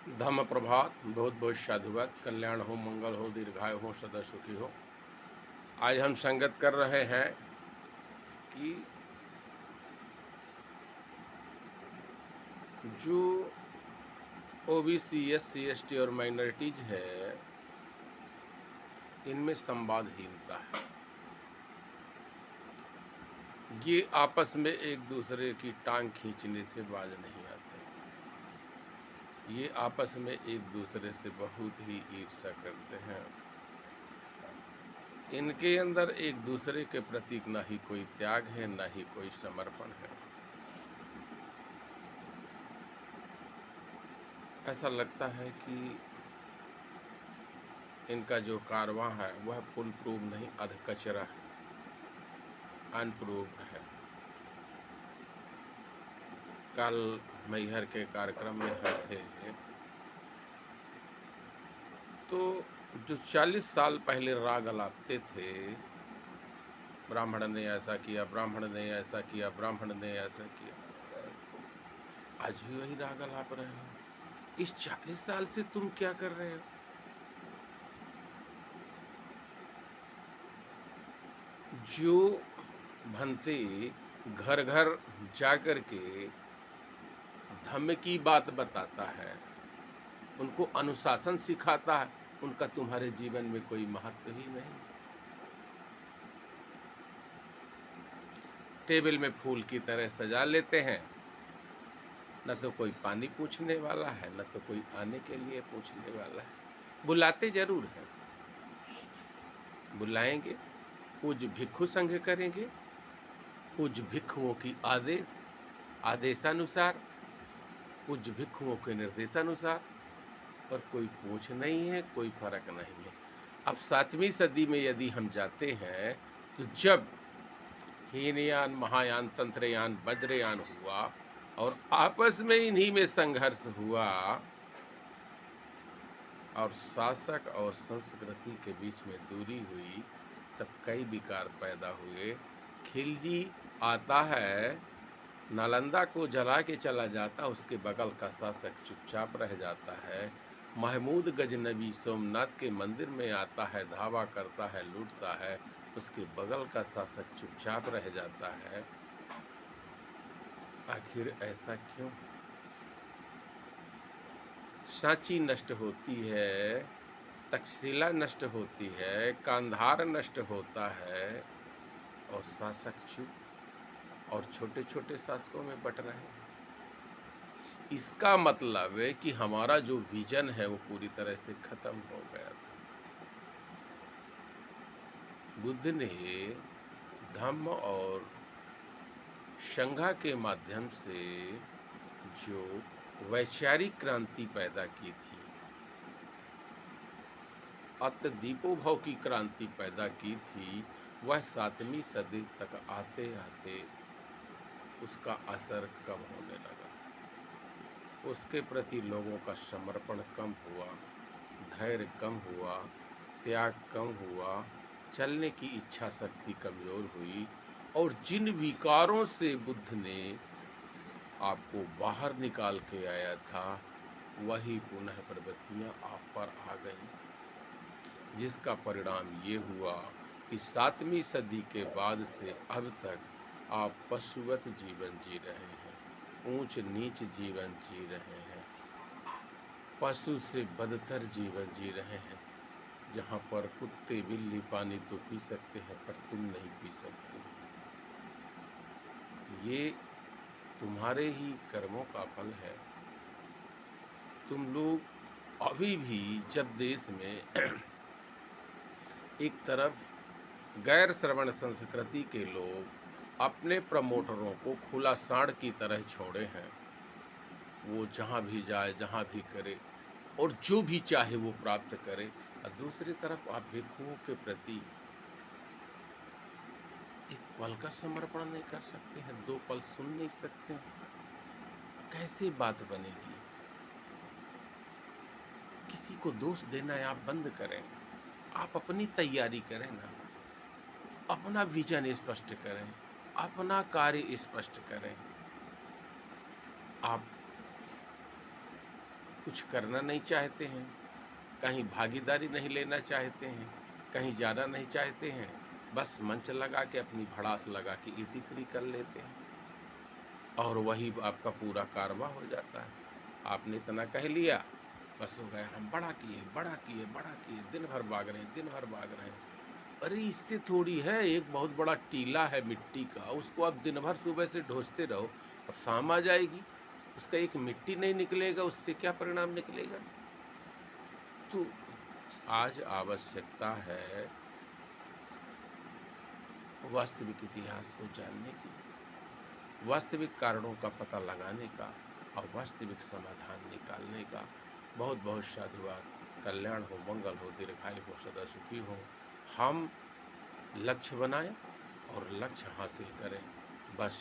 धम्म प्रभात। बहुत बहुत साधुवाद। कल्याण हो, मंगल हो, दीर्घायु हो, सदा सुखी हो। आज हम संगत कर रहे हैं कि जो ओबीसी, एससी, एसटी और माइनॉरिटीज है, इनमें संवादहीनता है। ये आपस में एक दूसरे की टांग खींचने से बाज नहीं आते। ये आपस में एक दूसरे से बहुत ही ईर्ष्या करते हैं। इनके अंदर एक दूसरे के प्रति ना ही कोई त्याग है, ना ही कोई समर्पण है। ऐसा लगता है कि इनका जो कारवां है वह फुल प्रूव नहीं, अधकचरा है, अनप्रूव्ड है। कल मैहर के कार्यक्रम में हम थे, तो जो 40 साल पहले राग अलापते थे, ब्राह्मण ने ऐसा किया, ब्राह्मण ने ऐसा किया, ब्राह्मण ने ऐसा किया, आज भी वही राग अलाप रहे हो। इस 40 साल से तुम क्या कर रहे हो? जो भंते घर घर जाकर के धम्म की बात बताता है, उनको अनुशासन सिखाता है, उनका तुम्हारे जीवन में कोई महत्व ही नहीं। टेबल में फूल की तरह सजा लेते हैं, न तो कोई पानी पूछने वाला है, न तो कोई आने के लिए पूछने वाला है। बुलाते जरूर हैं, बुलाएंगे, पूज्य भिक्षु संघ करेंगे, पूज्य भिक्षुओं की आदेशानुसार, पूज्य भिक्षुओं के निर्देशानुसार, और कोई पूछ नहीं है, कोई फर्क नहीं है। अब 7वीं सदी में यदि हम जाते हैं, तो जब हीनयान, महायान, तंत्रयान, वज्रयान हुआ और आपस में इन्हीं में संघर्ष हुआ और शासक और संस्कृति के बीच में दूरी हुई, तब कई विकार पैदा हुए। खिलजी आता है, नालंदा को जला के चला जाता, उसके बगल का शासक चुपचाप रह जाता है। महमूद गजनबी सोमनाथ के मंदिर में आता है, धावा करता है, लूटता है, उसके बगल का शासक चुपचाप रह जाता है। आखिर ऐसा क्यों? सांची नष्ट होती है, तक्षशिला नष्ट होती है, कांधार नष्ट होता है, और शासक चुप, और छोटे छोटे शासकों में बट रहे हैं। इसका मतलब है कि हमारा जो विजन है वो पूरी तरह से खत्म हो गया था। बुद्ध ने धम्म और संघा के माध्यम से जो वैचारिक क्रांति पैदा की थी, अतदीपोभव की क्रांति पैदा की थी, वह 7वीं सदी तक आते आते उसका असर कम होने लगा। उसके प्रति लोगों का समर्पण कम हुआ, धैर्य कम हुआ, त्याग कम हुआ, चलने की इच्छा शक्ति कमजोर हुई, और जिन विकारों से बुद्ध ने आपको बाहर निकाल के आया था, वही पुनः प्रवृत्तियां आप पर आ गई, जिसका परिणाम ये हुआ कि 7वीं सदी के बाद से अब तक आप पशुवत जीवन जी रहे हैं, ऊंच नीच जीवन जी रहे हैं, पशु से बदतर जीवन जी रहे हैं, जहाँ पर कुत्ते बिल्ली पानी तो पी सकते हैं पर तुम नहीं पी सकते। ये तुम्हारे ही कर्मों का फल है। तुम लोग अभी भी जब देश में एक तरफ गैर श्रवण संस्कृति के लोग अपने प्रमोटरों को खुला सांड की तरह छोड़े हैं, वो जहाँ भी जाए, जहाँ भी करे और जो भी चाहे वो प्राप्त करे, और दूसरी तरफ आप भिक्षुओं के प्रति एक पल का समर्पण नहीं कर सकते हैं, 2 पल सुन नहीं सकते हैं। कैसे बात बनेगी? किसी को दोष देना है आप बंद करें, आप अपनी तैयारी करें ना, अपना विजन स्पष्ट करें, अपना कार्य स्पष्ट करें। आप कुछ करना नहीं चाहते हैं, कहीं भागीदारी नहीं लेना चाहते हैं, कहीं जाना नहीं चाहते हैं, बस मंच लगा के अपनी भड़ास लगा के ये तीसरी कर लेते हैं और वही आपका पूरा कारवां हो जाता है। आपने इतना कह लिया, बस हो गया, हम बड़ा किए, बड़ा किए, बड़ा किए, दिन भर भाग रहे हैं, दिन भर भाग रहे हैं। अरे इससे थोड़ी है, एक बहुत बड़ा टीला है मिट्टी का, उसको आप दिन भर सुबह से ढोसते रहो और शाम आ जाएगी, उसका एक मिट्टी नहीं निकलेगा, उससे क्या परिणाम निकलेगा? तो आज आवश्यकता है वास्तविक इतिहास को जानने की, वास्तविक कारणों का पता लगाने का और वास्तविक समाधान निकालने का। बहुत बहुत साधुवाद। कल्याण हो, मंगल हो, दीर्घायु हो, सदा सुखी हो। हम लक्ष्य बनाएं और लक्ष्य हासिल करें, बस